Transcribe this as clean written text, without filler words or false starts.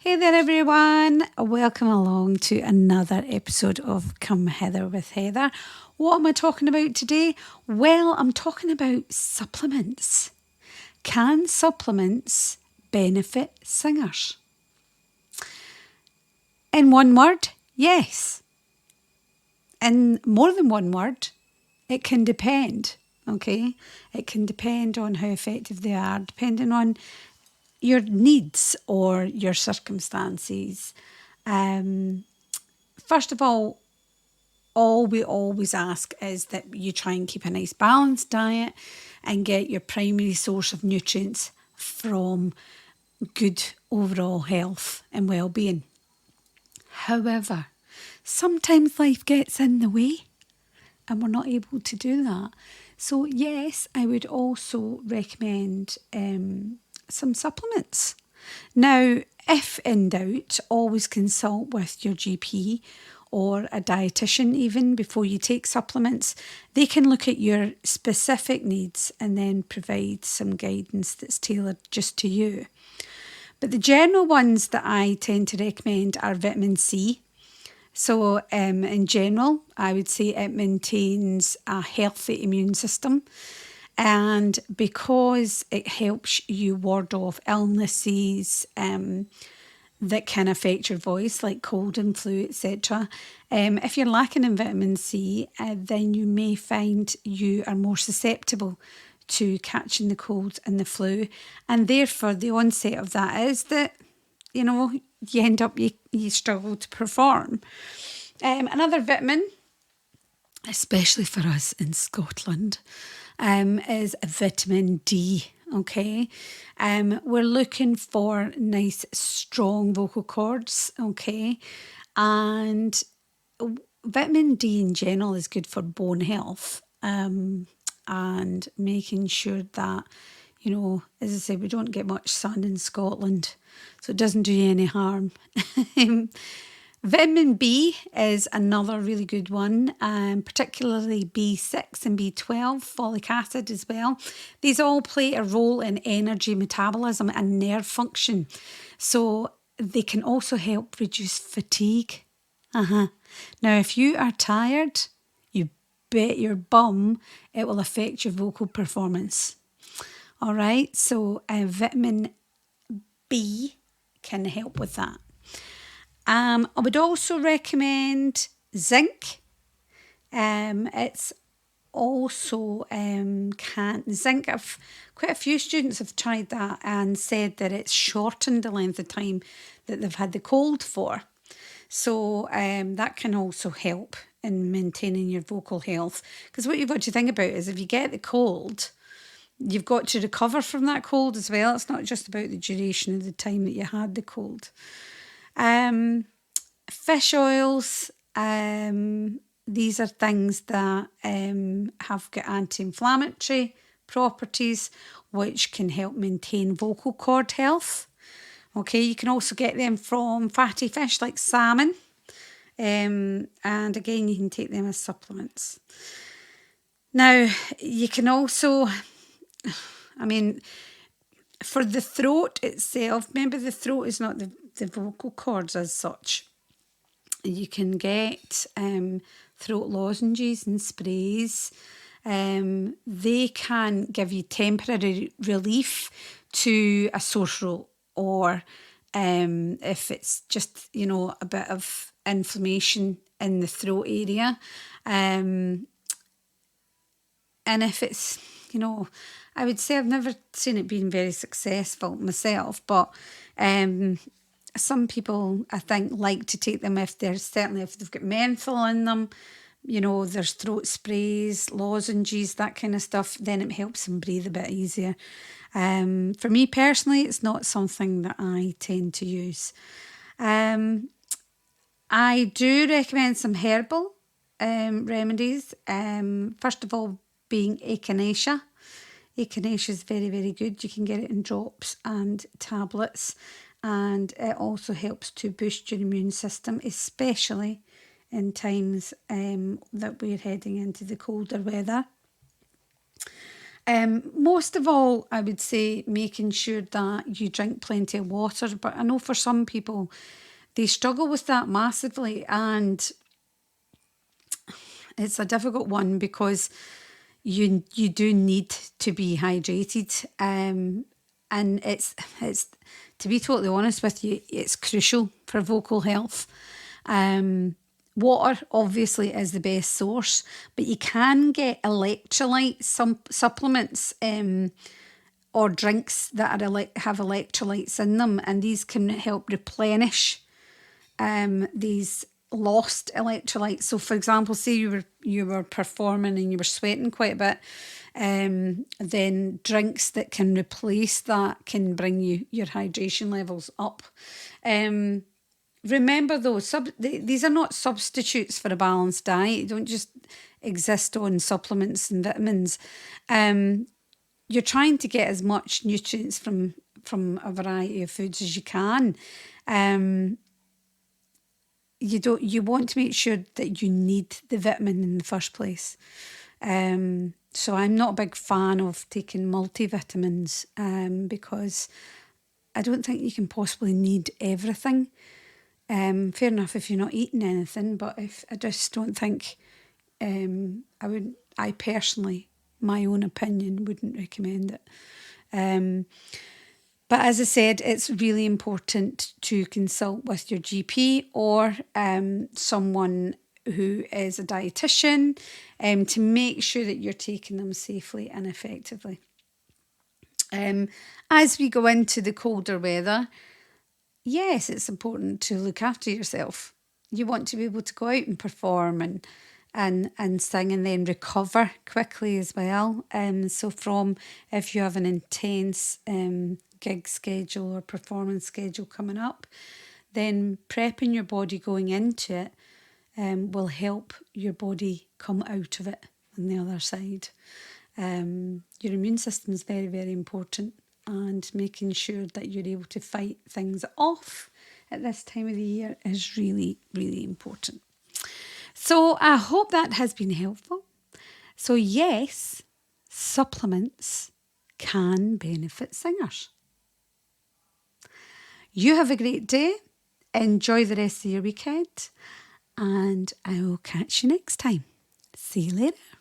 Hey there everyone, welcome along to another episode of Come Hither with Heather. What am I talking about today? Well, I'm talking about supplements. Can supplements benefit singers? In one word, yes. In more than one word, it can depend, okay? It can depend on how effective they are, depending on your needs or your circumstances. First of all we always ask is that you try and keep a nice balanced diet and get your primary source of nutrients from good overall health and well-being. However, sometimes life gets in the way and we're not able to do that. So yes, I would also recommend some supplements. Now, if in doubt, always consult with your GP or a dietitian even before you take supplements. They can look at your specific needs and then provide some guidance that's tailored just to you. But the general ones that I tend to recommend are vitamin C. So in general, I would say it maintains a healthy immune system. And because it helps you ward off illnesses that can affect your voice, like cold and flu, etc. If you're lacking in vitamin C, then you may find you are more susceptible to catching the cold and the flu. And therefore, the onset of that is that, you end up, you struggle to perform. Another vitamin, especially for us in Scotland, is vitamin D. Okay, we're looking for nice, strong vocal cords. Okay, and vitamin D in general is good for bone health. And making sure that, as I say, we don't get much sun in Scotland, so it doesn't do you any harm. Vitamin B is another really good one, particularly B6 and B12, folic acid as well. These all play a role in energy metabolism and nerve function. So they can also help reduce fatigue. Now, if you are tired, you bet your bum it will affect your vocal performance. All right, so vitamin B can help with that. I would also recommend zinc. It's also zinc. Quite a few students have tried that and said that it's shortened the length of time that they've had the cold for. So that can also help in maintaining your vocal health. Because what you've got to think about is if you get the cold, you've got to recover from that cold as well. It's not just about the duration of the time that you had the cold. Fish oils, these are things that have got anti-inflammatory properties which can help maintain vocal cord health. Okay, you can also get them from fatty fish like salmon, and again you can take them as supplements. Now you can also, for the throat itself, remember the throat is not the vocal cords as such. You can get throat lozenges and sprays. They can give you temporary relief to a sore throat, or if it's just, a bit of inflammation in the throat area. And if it's, I would say I've never seen it being very successful myself, but some people, I think, like to take them if they've got menthol in them, there's throat sprays, lozenges, that kind of stuff, then it helps them breathe a bit easier. For me personally, it's not something that I tend to use. I do recommend some herbal remedies. First of all, being echinacea. Echinacea is very, very good. You can get it in drops and tablets, and it also helps to boost your immune system, especially in times that we're heading into the colder weather. Most of all, I would say making sure that you drink plenty of water. But I know for some people, they struggle with that massively, and it's a difficult one because you do need to be hydrated, and it's to be totally honest with you, it's crucial for vocal health. Water obviously is the best source, but you can get electrolyte supplements, or drinks that have electrolytes in them, and these can help replenish these lost electrolytes. So, for example, say you were performing and you were sweating quite a bit, then drinks that can replace that can bring your hydration levels up. Remember though, these are not substitutes for a balanced diet. You don't just exist on supplements and vitamins. You're trying to get as much nutrients from a variety of foods as you can. You want to make sure that you need the vitamin in the first place. So I'm not a big fan of taking multivitamins, because I don't think you can possibly need everything. Fair enough if you're not eating anything, but I just don't think, I personally, my own opinion, wouldn't recommend it. But as I said, it's really important to consult with your GP or someone who is a dietitian, to make sure that you're taking them safely and effectively. As we go into the colder weather, yes, it's important to look after yourself. You want to be able to go out and perform and sing and then recover quickly as well. So from if you have an intense gig schedule or performance schedule coming up, then prepping your body going into it will help your body come out of it on the other side. Your immune system is very, very important, and making sure that you're able to fight things off at this time of the year is really, really important. So I hope that has been helpful. So yes, supplements can benefit singers. You have a great day. Enjoy the rest of your weekend, and I will catch you next time. See you later.